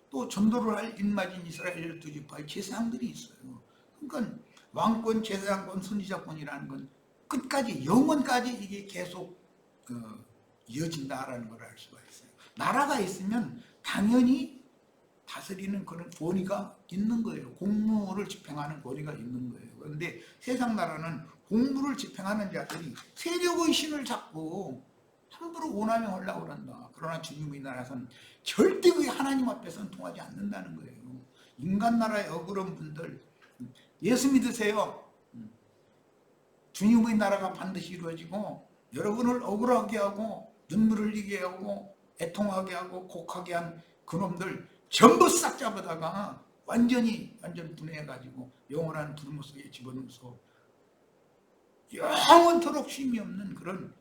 또 전도를 할 인마진 이스라엘 12지파의 제사장들이 있어요. 그러니까 왕권, 제사장권, 선지자권이라는 건 끝까지 영원까지 이게 계속 이어진다라는 걸 알 수가 있어요. 나라가 있으면 당연히 다스리는 그런 권위가 있는 거예요. 공무를 집행하는 권위가 있는 거예요. 그런데 세상 나라는 공무를 집행하는 자들이 세력의 신을 잡고 함부로 오남용 하려고 그런다. 그러나 주님의 나라에서는 절대 그 하나님 앞에서는 통하지 않는다는 거예요. 인간 나라의 억울한 분들 예수 믿으세요. 주님의 나라가 반드시 이루어지고 여러분을 억울하게 하고 눈물 흘리게 하고 애통하게 하고 곡하게 한 그놈들 전부 싹 잡아다가 완전 분해해가지고 영원한 불못 속에 집어넣어서 영원토록 쉼이 없는 그런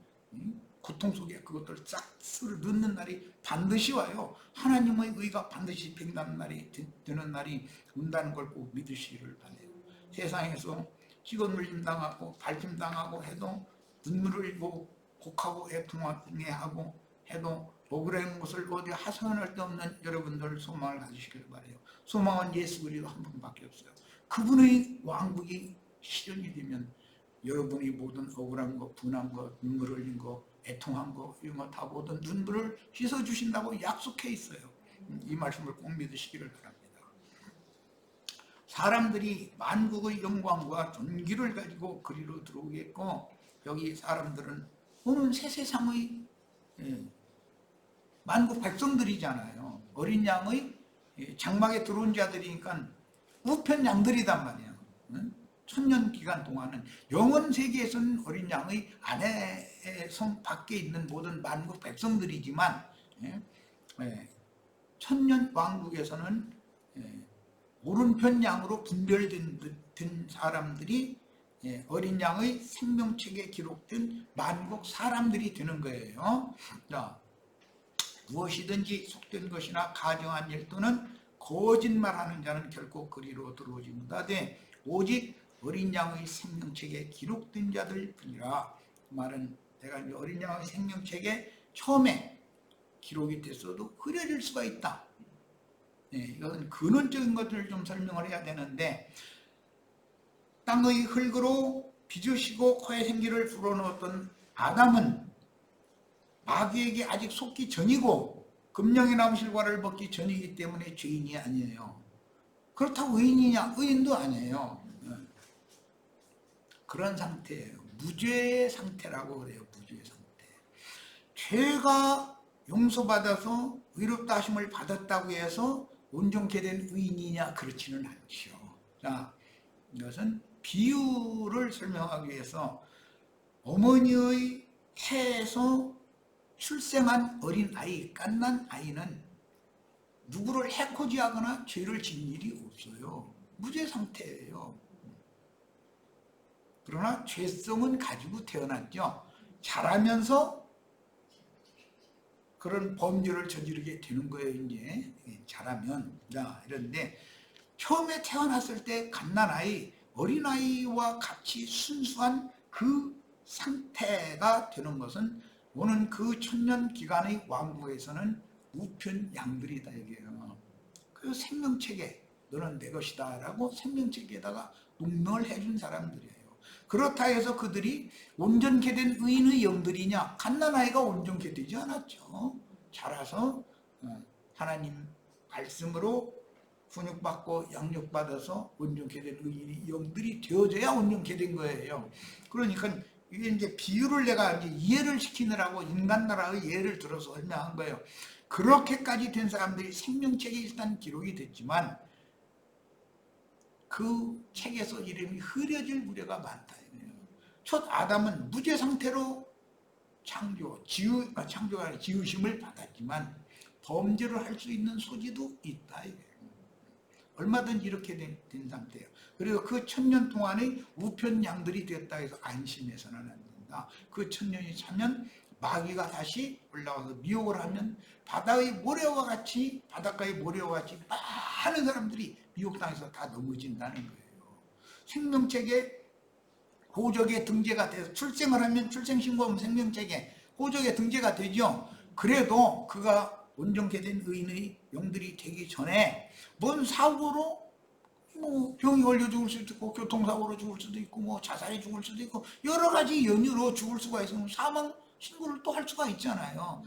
고통 속에 그것들 싹 쓸어 넣는 날이 반드시 와요. 하나님의 의가 반드시 팽다는 날이 되는 날이 온다는 걸 꼭 믿으시기를 바라요. 세상에서 찍어물림 당하고 밟힘 당하고 해도 눈물을 흘리고 곡하고 애통하고 해도 억울한 것을 어디 하소연할 데 없는 여러분들 소망을 가지시길 바라요. 소망은 예수 그리스도 한 분밖에 없어요. 그분의 왕국이 실현이 되면 여러분이 모든 억울한 거, 분한 거, 눈물 흘린 거, 애통한 거 이런 거 다 모든 눈물을 씻어주신다고 약속해 있어요. 이 말씀을 꼭 믿으시기를 바랍니다. 사람들이 만국의 영광과 존귀를 가지고 그리로 들어오겠고 여기 사람들은 오는 새 세상의 만국 백성들이잖아요. 어린 양의 장막에 들어온 자들이니까 우편 양들이단 말이에요. 천년 기간 동안은 영원 세계에서는 어린 양의 안에 성 밖에 있는 모든 만국 백성들이지만 천년 왕국에서는 오른편 양으로 분별된 사람들이 어린 양의 생명책에 기록된 만국 사람들이 되는 거예요. 자, 무엇이든지 속된 것이나 가정한 일 또는 거짓말하는 자는 결코 그리로 들어오지 못하되 오직 어린 양의 생명책에 기록된 자들 뿐이라. 그 말은 내가 이제 어린 양의 생명책에 처음에 기록이 됐어도 흐려질 수가 있다. 이것은 근원적인 것들을 좀 설명을 해야 되는데 땅의 흙으로 빚으시고 코에 생기를 불어넣었던 아담은 마귀에게 아직 속기 전이고 금령의 나무실과를 벗기 전이기 때문에 죄인이 아니에요. 그렇다고 의인이냐? 의인도 아니에요. 그런 상태예요. 무죄의 상태라고 그래요. 무죄의 상태. 죄가 용서받아서 의롭다 하심을 받았다고 해서 온전케 된 의인이냐? 그렇지는 않죠. 자, 이것은 비유를 설명하기 위해서 어머니의 태에서 출생한 어린 아이, 갓난 아이는 누구를 해코지하거나 죄를 지은 일이 없어요. 무죄 상태예요. 그러나 죄성은 가지고 태어났죠. 자라면서 그런 범죄를 저지르게 되는 거예요. 이제 자라면. 자, 이런데 처음에 태어났을 때 갓난아이, 어린아이와 같이 순수한 그 상태가 되는 것은 오는 그 천년 기간의 왕국에서는 우편 양들이다 얘기해요. 그 생명책에 너는 내 것이다 라고 생명책에다가 농명을 해준 사람들이에요. 그렇다 해서 그들이 온전케 된 의인의 영들이냐? 갓난아이가 온전케 되지 않았죠. 자라서 하나님 말씀으로 훈육받고 양육받아서 온전케 된 의인의 영들이 되어져야 온전케 된 거예요. 그러니까 이게 이제 비유를 내가 이제 이해를 시키느라고 인간 나라의 예를 들어서 설명한 거예요. 그렇게까지 된 사람들이 생명책에 일단 기록이 됐지만 그 책에서 이름이 흐려질 우려가 많다. 첫 아담은 무죄 상태로 창조가 아니라 지으심을 받았지만 범죄를 할 수 있는 소지도 있다. 얼마든지 이렇게 된 상태예요. 그리고 그 1000년 동안의 우편 양들이 됐다 해서 안심해서는 안 된다. 그 1000년이 차면 마귀가 다시 올라와서 미혹을 하면 바다의 모래와 같이 바닷가의 모래와 같이 많은 사람들이 미혹당해서 다 넘어진다는 거예요. 생명책에 호적에 등재가 돼서 출생을 하면 출생신고하면 생명책에 호적에 등재가 되죠. 그래도 그가 온전케 된 의인의 영들이 되기 전에 뭔 사고로 뭐 병이 걸려 죽을 수도 있고 교통사고로 죽을 수도 있고 뭐 자살해 죽을 수도 있고 여러 가지 연유로 죽을 수가 있으면 사망 신고를 또 할 수가 있잖아요.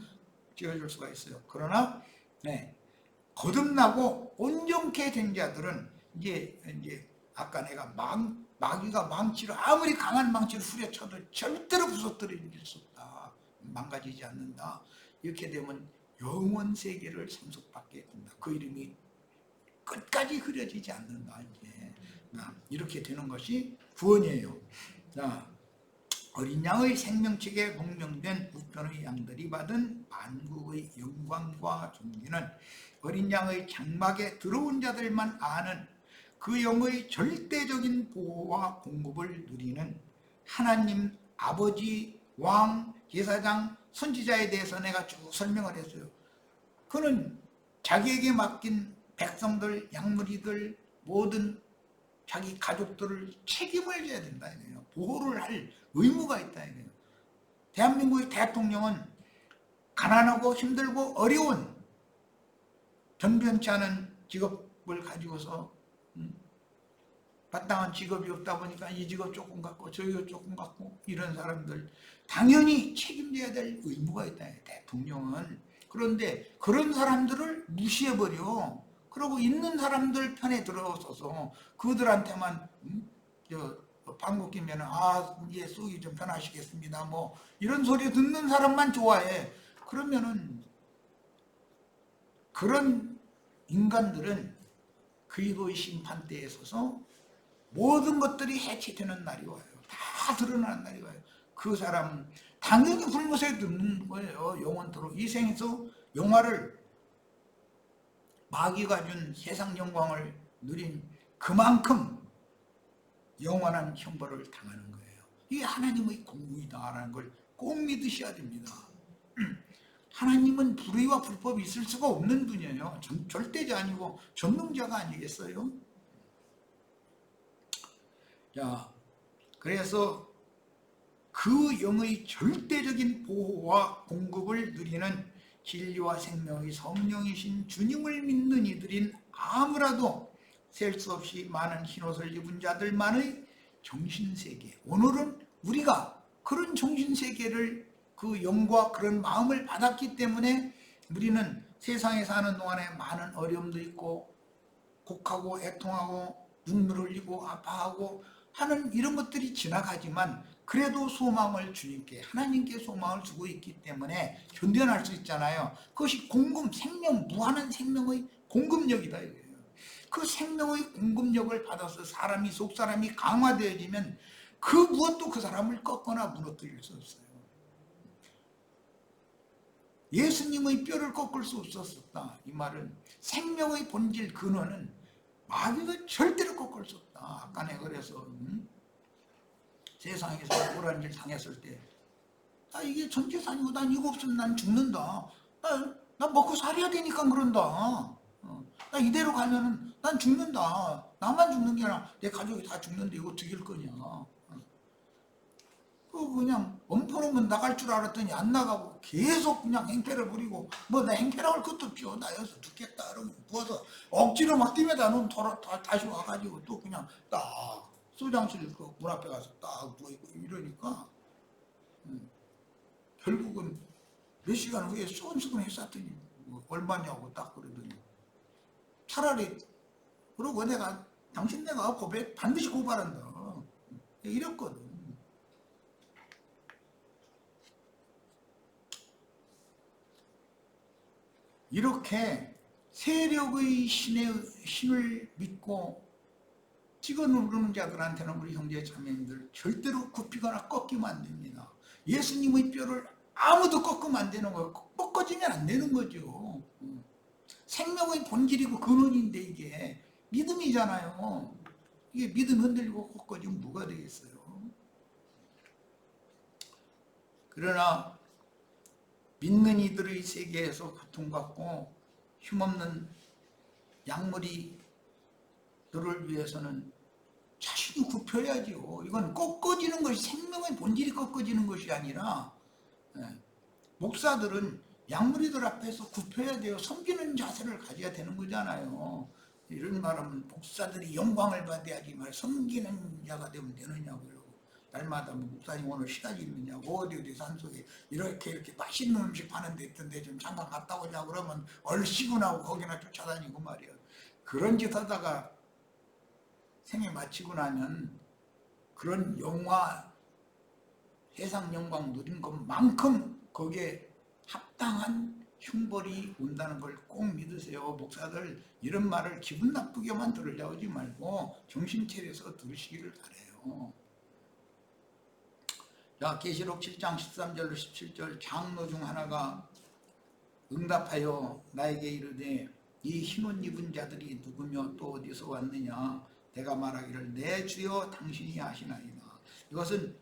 지어줄 수가 있어요. 그러나 거듭나고 온전케 된 자들은 이제 아까 내가 마귀가 망치로 아무리 강한 망치를 후려쳐도 절대로 부서뜨릴 수 없다. 망가지지 않는다. 이렇게 되면 영원 세계를 상속받게 된다. 그 이름이 끝까지 흐려지지 않는다. 이렇게 되는 것이 구원이에요. 자, 어린 양의 생명책에 목명된 우편의 양들이 받은 만국의 영광과 존귀는 어린 양의 장막에 들어온 자들만 아는 그 영의 절대적인 보호와 공급을 누리는 하나님 아버지, 왕, 제사장, 선지자에 대해서 내가 쭉 설명을 했어요. 그는 자기에게 맡긴 백성들, 양무리들, 모든 자기 가족들을 책임을 져야 된다. 이거예요. 보호를 할 의무가 있다. 이거예요. 대한민국의 대통령은 가난하고 힘들고 어려운 변변치 않은 직업을 가지고서 마땅한 직업이 없다 보니까 이 직업 조금 갖고 저 직업 조금 갖고 이런 사람들 당연히 책임져야 될 의무가 있다. 대통령은. 그런데 그런 사람들을 무시해버려. 그리고 있는 사람들 편에 들어서서 그들한테만 방귀 끼면 이제 속이 좀 편하시겠습니다. 뭐 이런 소리 듣는 사람만 좋아해. 그러면은 그런 인간들은 그리고의 심판대에 서서 모든 것들이 해체되는 날이 와요. 다 드러나는 날이 와요. 그 사람은 당연히 굶어서 듣는 거예요. 영원토록 이 생에서 영화를 마귀가 준 세상 영광을 누린 그만큼 영원한 형벌을 당하는 거예요. 이게 하나님의 공의다라는 걸 꼭 믿으셔야 됩니다. 하나님은 불의와 불법이 있을 수가 없는 분이에요. 절대자 아니고 전능자가 아니겠어요? 자, 그래서 그 영의 절대적인 보호와 공급을 누리는 진리와 생명의 성령이신 주님을 믿는 이들인 아무라도 셀 수 없이 많은 흰옷을 입은 자들만의 정신세계. 오늘은 우리가 그런 정신세계를 그 영과 그런 마음을 받았기 때문에 우리는 세상에 사는 동안에 많은 어려움도 있고 곡하고 애통하고 눈물 흘리고 아파하고 하는 이런 것들이 지나가지만 그래도 소망을 주님께 하나님께 소망을 주고 있기 때문에 견뎌낼 수 있잖아요. 그것이 생명, 무한한 생명의 공급력이다 이거예요. 그 생명의 공급력을 받아서 속사람이 강화되어지면 그 무엇도 그 사람을 꺾거나 무너뜨릴 수 없어요. 예수님의 뼈를 꺾을 수 없었다. 이 말은 생명의 본질 근원은 마귀가 절대로 꺾을 수 없다. 아까 내가 그래서 세상에서 오라는 일 당했을 때 이게 전재산이고 난 이거 없으면 난 죽는다. 나 먹고 살아야 되니까 그런다. 나 이대로 가면은 난 죽는다. 나만 죽는 게 아니라 내 가족이 다 죽는데 이거 어떻게 할 거냐. 그냥 엄포로면 나갈 줄 알았더니 안 나가고 계속 그냥 행패를 부리고 뭐 나 행패라고 할 것도 없죠. 나 여기서 죽겠다 이러면 부어서 억지로 막 뛰면다 놓으면 다시 와가지고 또 그냥 딱 소장실 그 문 앞에 가서 딱 누워있고 이러니까 결국은 몇 시간 후에 수근수근 했었더니 뭐 얼마냐고 딱 그러더니 차라리 그러고 내가 고백 반드시 고발한다 이랬거든. 이렇게 세력의 신을 믿고 찍어 누르는 자들한테는 우리 형제 자매님들 절대로 굽히거나 꺾이면 안 됩니다. 예수님의 뼈를 아무도 꺾으면 안 되는 거예요. 꺾어지면 안 되는 거죠. 생명의 본질이고 근원인데 이게 믿음이잖아요. 이게 믿음 흔들리고 꺾어지면 뭐가 되겠어요. 그러나 믿는 이들의 세계에서 고통받고 힘없는 양머리들을 위해서는 자신이 굽혀야죠. 이건 꺾어지는 것이 생명의 본질이 꺾어지는 것이 아니라 목사들은 양머리들 앞에서 굽혀야 돼요. 섬기는 자세를 가져야 되는 거잖아요. 이런 말하면 목사들이 영광을 받아야지 말 섬기는 자가 되면 되느냐고 이러고 날마다 목사님 오늘 시간이 있느냐고 어디 산속에 이렇게 맛있는 음식 파는 데 있던데 좀 잠깐 갔다 오냐고 그러면 얼씨구나고 거기나 쫓아다니고 말이야. 그런 짓 하다가 생애 마치고 나면 그런 영화 세상 영광 누린 것만큼 거기에 합당한 형벌이 온다는 걸 꼭 믿으세요. 목사들 이런 말을 기분 나쁘게만 들으려고 하지 말고 정신 차려서 들으시기를 바라요. 자, 계시록 7장 13절로 17절 장로 중 하나가 응답하여 나에게 이르되 이 흰옷 입은 자들이 누구며 또 어디서 왔느냐. 내가 말하기를 내 주여 당신이 아시나이다. 이것은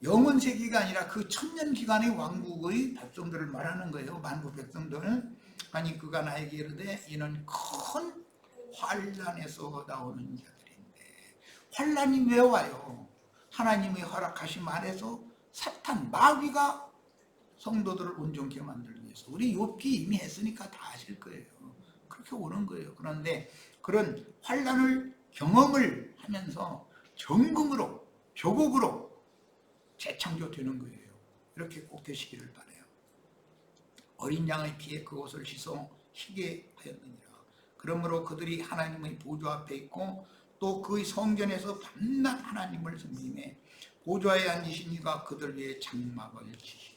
영원 세기가 아니라 그 천년 기간의 왕국의 백성들을 말하는 거예요. 만국 백성들. 아니 그가 나에게 이르되 이는 큰 환난에서 나오는 자들인데 환난이 왜 와요? 하나님의 허락하심 안에서 사탄 마귀가 성도들을 온전케 만들기 위해서. 우리 욥기 이미 했으니까 다 아실 거예요. 그렇게 오는 거예요. 그런데 그런 환난을 경험을 하면서 정금으로 조국으로 재창조되는 거예요. 이렇게 꼭 되시기를 바라요. 어린 양의 피에 그것을 씻어 희게 하였느니라. 그러므로 그들이 하나님의 보좌 앞에 있고 또 그의 성전에서 밤낮 하나님을 섬기매 보좌에 앉으신 이가 그들 위에 장막을 치시리.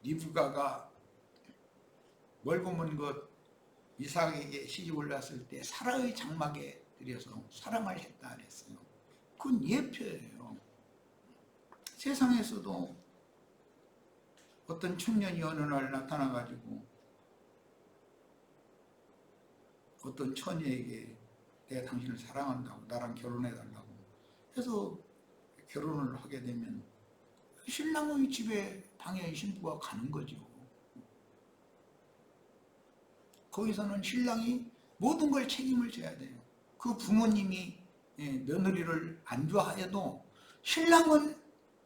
리브가가 멀고 먼 것 이삭에게 시집을 났을 때 사라의 장막에 들여서 사랑을 했다 그랬어요. 그건 예표예요. 세상에서도 어떤 청년이 어느 날 나타나가지고 어떤 처녀에게 내가 당신을 사랑한다고 나랑 결혼해달라고 해서 결혼을 하게 되면 신랑의 집에 당연히 신부가 가는 거죠. 거기서는 신랑이 모든 걸 책임을 져야 돼요. 그 부모님이 며느리를 안 좋아해도 신랑은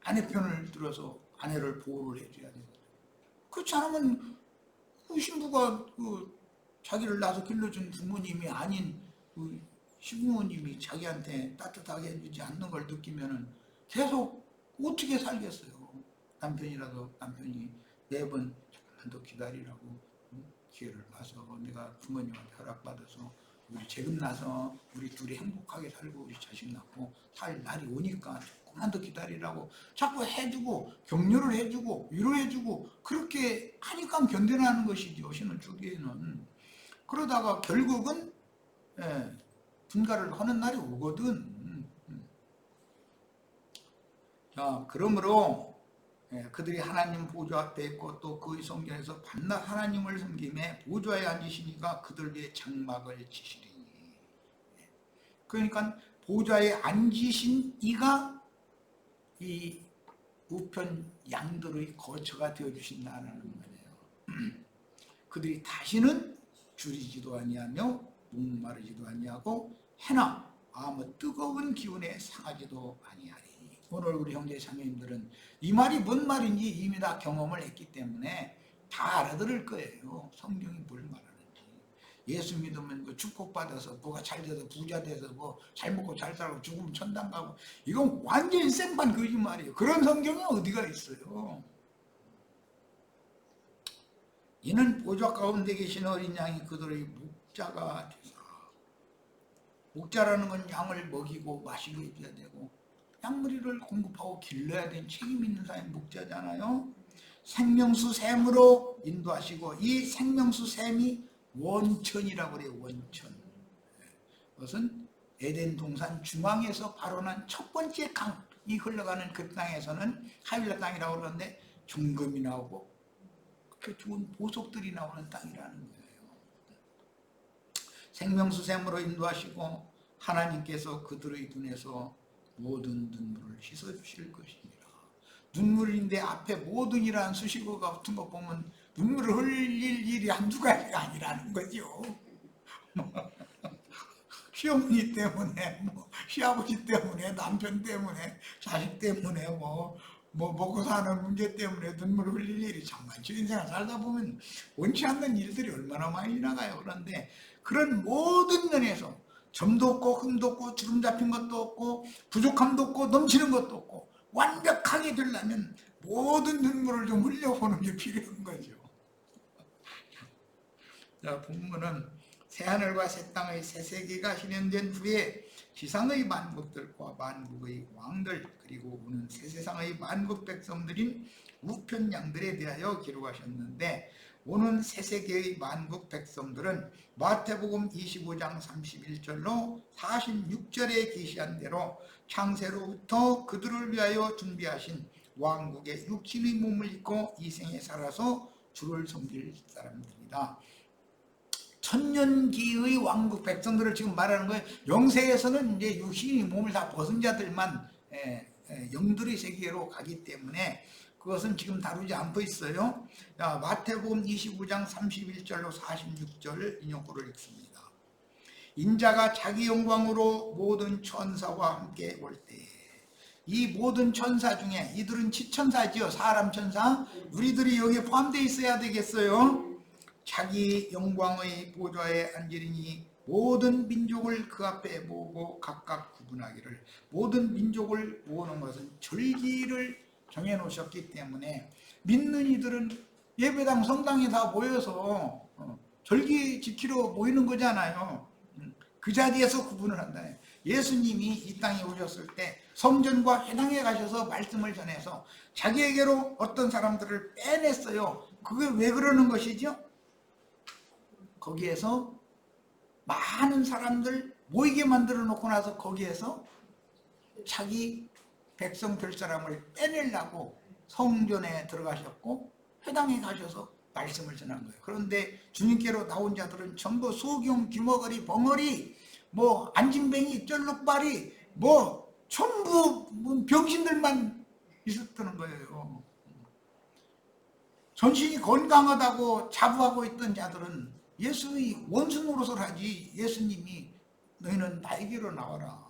아내 편을 들어서 아내를 보호를 해줘야 돼요. 그렇지 않으면 그 신부가 자기를 낳아서 길러준 부모님이 아닌 그 시부모님이 자기한테 따뜻하게 해주지 않는 걸 느끼면 계속 어떻게 살겠어요. 남편이 매번 조금만 더 기다리라고 기회를 봐서 내가 부모님한테 허락받아서 우리 재금 나서 우리 둘이 행복하게 살고 우리 자식 낳고 살 날이 오니까 조금만 더 기다리라고 자꾸 해주고 격려를 해주고 위로해주고 그렇게 하니까 견뎌나는 것이죠. 신혼 초기에는. 그러다가 결국은 분가를 하는 날이 오거든. 자, 그러므로 그들이 하나님 보좌 앞에 있고 또 그의 성전에서 밤낮 하나님을 섬기며 보좌에 앉으시니까 그들 위에 장막을 치시리니. 그러니까 보좌에 앉으신 이가 이 우편 양들의 거처가 되어주신다는 거예요. 그들이 다시는 줄이지도 아니하며 목마르지도 아니하고 해나 아무 뜨거운 기운에 상하지도 아니하리. 오늘 우리 형제 자매님들은 이 말이 뭔 말인지 이미 다 경험을 했기 때문에 다 알아들을 거예요. 성경이 뭘 말하는지. 예수 믿으면 뭐 축복받아서 뭐가 잘 돼서 부자 돼서 뭐 잘 먹고 잘 살고 죽으면 천당 가고 이건 완전히 생판 거짓말이에요. 그런 성경이 어디가 있어요. 이는 보좌 가운데 계신 어린 양이 그들의 목자가 되사. 목자라는 건 양을 먹이고 마시게 해줘야 되고 양무리를 공급하고 길러야 되는 책임 있는 사람이 목자잖아요. 생명수 샘으로 인도하시고, 이 생명수 샘이 원천이라고 그래요. 원천. 그것은 에덴 동산 중앙에서 바로 난 첫 번째 강이 흘러가는 그 땅에서는 하윌라 땅이라고 그러는데 중금이 나오고 그 좋은 보석들이 나오는 땅이라는 거예요. 생명수 샘으로 인도하시고 하나님께서 그들의 눈에서 모든 눈물을 씻어주실 것입니다. 눈물인데 앞에 모든이라는 수식어가 붙은 거 보면 눈물을 흘릴 일이 한두 가지가 아니라는 거죠. 시어머니 때문에, 시아버지 때문에, 남편 때문에, 자식 때문에, 먹고 사는 문제 때문에 눈물을 흘릴 일이 정말죠. 인생을 살다 보면 원치 않는 일들이 얼마나 많이 지나가요. 그런데 그런 모든 면에서 점도 없고 흠도 없고 주름 잡힌 것도 없고 부족함도 없고 넘치는 것도 없고 완벽하게 되려면 모든 눈물을 좀 흘려보는 게 필요한 거죠. 자, 본문은 새하늘과 새 땅의 새 세계가 실현된 후에 지상의 만국들과 만국의 왕들 그리고 오는 새 세상의 만국 백성들인 우편 양들에 대하여 기록하셨는데, 오는 새 세계의 만국 백성들은 마태복음 25장 31절로 46절에 계시한 대로 창세로부터 그들을 위하여 준비하신 왕국의 육신의 몸을 입고 이 생에 살아서 주를 섬길 사람들이다. 천년기의 왕국 백성들을 지금 말하는 거예요. 영세에서는 이제 육신이 몸을 다 벗은 자들만 영들의 세계로 가기 때문에 그것은 지금 다루지 않고 있어요. 마태복음 25장 31절로 46절 인용구를 읽습니다. 인자가 자기 영광으로 모든 천사와 함께 올 때, 이 모든 천사 중에 이들은 지천사지요. 사람 천사. 우리들이 여기에 포함되어 있어야 되겠어요. 자기 영광의 보좌에 앉으리니 모든 민족을 그 앞에 모으고 각각 구분하기를. 모든 민족을 모으는 것은 절기를 정해놓으셨기 때문에 믿는 이들은 예배당 성당에 다 모여서 절기 지키러 모이는 거잖아요. 그 자리에서 구분을 한다. 예수님이 이 땅에 오셨을 때 성전과 회당에 가셔서 말씀을 전해서 자기에게로 어떤 사람들을 빼냈어요. 그게 왜 그러는 것이죠? 거기에서 많은 사람들 모이게 만들어 놓고 나서 거기에서 자기 백성 될 사람을 빼내려고 성전에 들어가셨고 회당에 가셔서 말씀을 전한 거예요. 그런데 주님께로 나온 자들은 전부 소경, 귀머거리, 벙어리, 안진뱅이, 쩔룩발이, 전부 병신들만 있었다는 거예요. 전신이 건강하다고 자부하고 있던 자들은 예수의 원수 노릇을 하지. 예수님이 너희는 나에게로 나와라.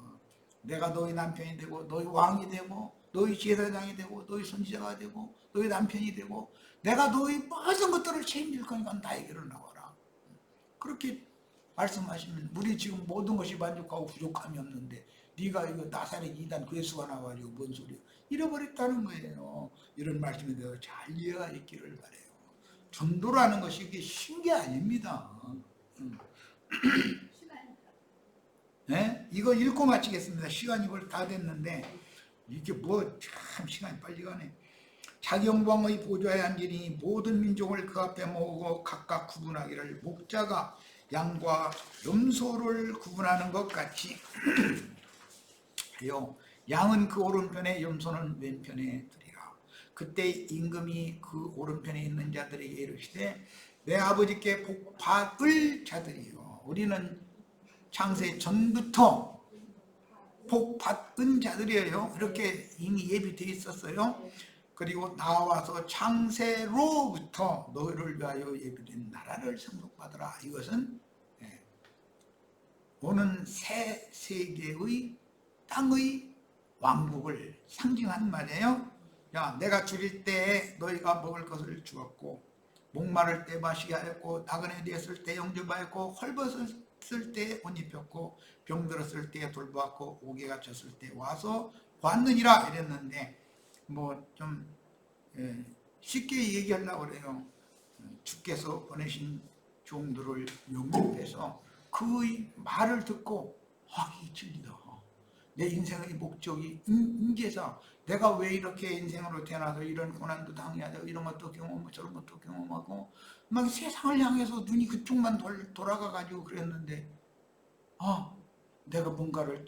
내가 너희 남편이 되고 너희 왕이 되고 너희 제사장이 되고 너희 선지자가 되고 너희 남편이 되고 내가 너희 모든 것들을 책임질 거니까 나에게로 나와라. 그렇게 말씀하시면 우리 지금 모든 것이 만족하고 부족함이 없는데 네가 이거 나사렛 이단 괴수가 나와가지고 뭔 소리야. 잃어버렸다는 거예요. 이런 말씀에 대해서 잘 이해가 있기를 바래요. 전도라는 것이 이게 쉬운 게 아닙니다. 네? 이거 읽고 마치겠습니다. 시간이 벌써 다 됐는데 이게 참 시간이 빨리 가네. 자기 영광의 보좌에 앉으니 모든 민족을 그 앞에 모으고 각각 구분하기를 목자가 양과 염소를 구분하는 것 같이 하여 양은 그 오른편에 염소는 왼편에 두리라. 그때 임금이 그 오른편에 있는 자들에게 이르시되 내 아버지께 복 받을 자들이요. 우리는 창세 전부터 복 받은 자들이에요. 이렇게 이미 예비되어 있었어요. 그리고 나와서 창세로부터 너희를 위하여 예비된 나라를 상속받으라. 이것은 오는 새 세계의 땅의 왕국을 상징한 말이에요. 야, 내가 줄일 때 너희가 먹을 것을 주었고 목마를 때 마시게 하였고 나그네 되었을 때 영접하였고 헐벗었을 때 옷 입혔고 병들었을 때 돌보았고 옥에 갇혔을 때 와서 봤느니라 이랬는데 좀 쉽게 얘기하려고 그래요. 주께서 보내신 종들을 영접해서 그의 말을 듣고 이 진리다. 내 인생의 목적이 인제서 내가 왜 이렇게 인생으로 태어나서 이런 고난도 당해야 되고 이런 것도 경험하고 저런 것도 경험하고 막 세상을 향해서 눈이 그쪽만 돌아가 가지고 그랬는데 내가 뭔가를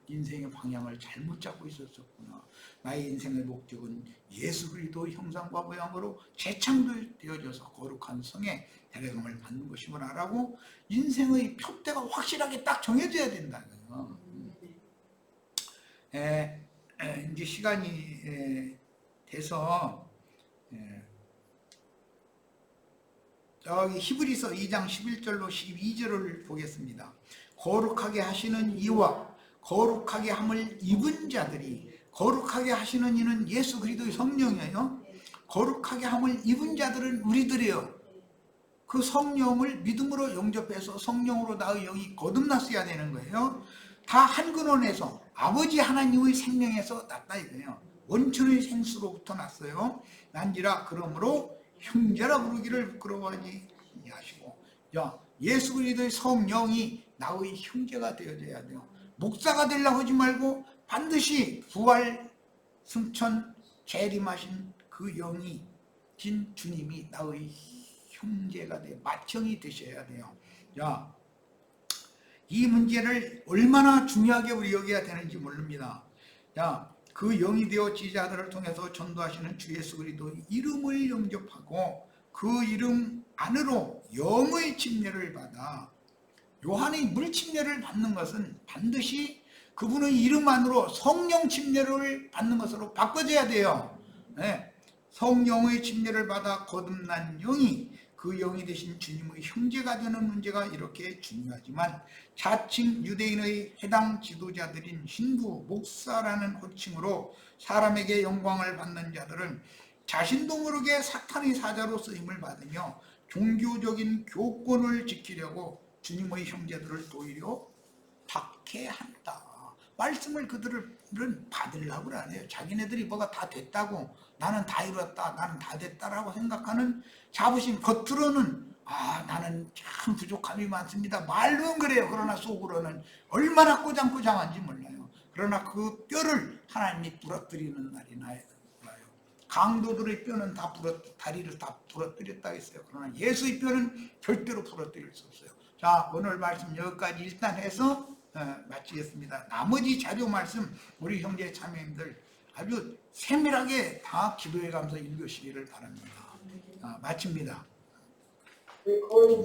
인생의 방향을 잘못 잡고 있었구나. 나의 인생의 목적은 예수 그리스도 형상과 모양으로 재창조되어져서 거룩한 성에 데려감을 받는 것이구나라고 인생의 표대가 확실하게 딱 정해져야 된다는 거예요. 이제 시간이 돼서 저기 히브리서 2장 11절로 12절을 보겠습니다. 거룩하게 하시는 이와 거룩하게 함을 입은 자들이, 거룩하게 하시는 이는 예수 그리스도의 성령이에요. 거룩하게 함을 입은 자들은 우리들이에요. 그 성령을 믿음으로 영접해서 성령으로 나의 영이 거듭났어야 되는 거예요. 다 한 근원에서 아버지 하나님의 생명에서 났다 이거예요. 원천의 생수로부터 났어요. 난지라 그러므로 형제라 부르기를 부끄러워하지 하시고, 예수 그리스도의 성령이 나의 형제가 되어져야 돼요. 목사가 되려고 하지 말고 반드시 부활 승천 재림하신 그 영이 진 주님이 나의 형제가 돼요. 맏형이 되셔야 돼요. 이 문제를 얼마나 중요하게 우리 여겨야 되는지 모릅니다. 그 영이 되어 지자들을 통해서 전도하시는 주 예수 그리스도의 이름을 영접하고 그 이름 안으로 영의 침례를 받아, 요한의 물 침례를 받는 것은 반드시 그분의 이름 안으로 성령 침례를 받는 것으로 바꿔져야 돼요. 성령의 침례를 받아 거듭난 영이 그 영이 되신 주님의 형제가 되는 문제가 이렇게 중요하지만, 자칭 유대인의 해당 지도자들인 신부, 목사라는 호칭으로 사람에게 영광을 받는 자들은 자신도 모르게 사탄의 사자로 쓰임을 받으며 종교적인 교권을 지키려고 주님의 형제들을 도리어 박해한다. 말씀을 그들은 받으려고 안 해요. 자기네들이 뭐가 다 됐다고, 나는 다 이뤘다, 나는 다 됐다라고 생각하는 자부심, 겉으로는 나는 참 부족함이 많습니다, 말로는 그래요. 그러나 속으로는 얼마나 꼬장꼬장한지 몰라요. 그러나 그 뼈를 하나님이 부러뜨리는 날이 나요. 강도들의 뼈는 다 다리를 다 부러뜨렸다 했어요. 그러나 예수의 뼈는 절대로 부러뜨릴 수 없어요. 자, 오늘 말씀 여기까지 일단 해서 마치겠습니다. 나머지 자료 말씀 우리 형제 자매님들 아주 세밀하게 다 기도해 가면서 읽으시기를 바랍니다. 마칩니다.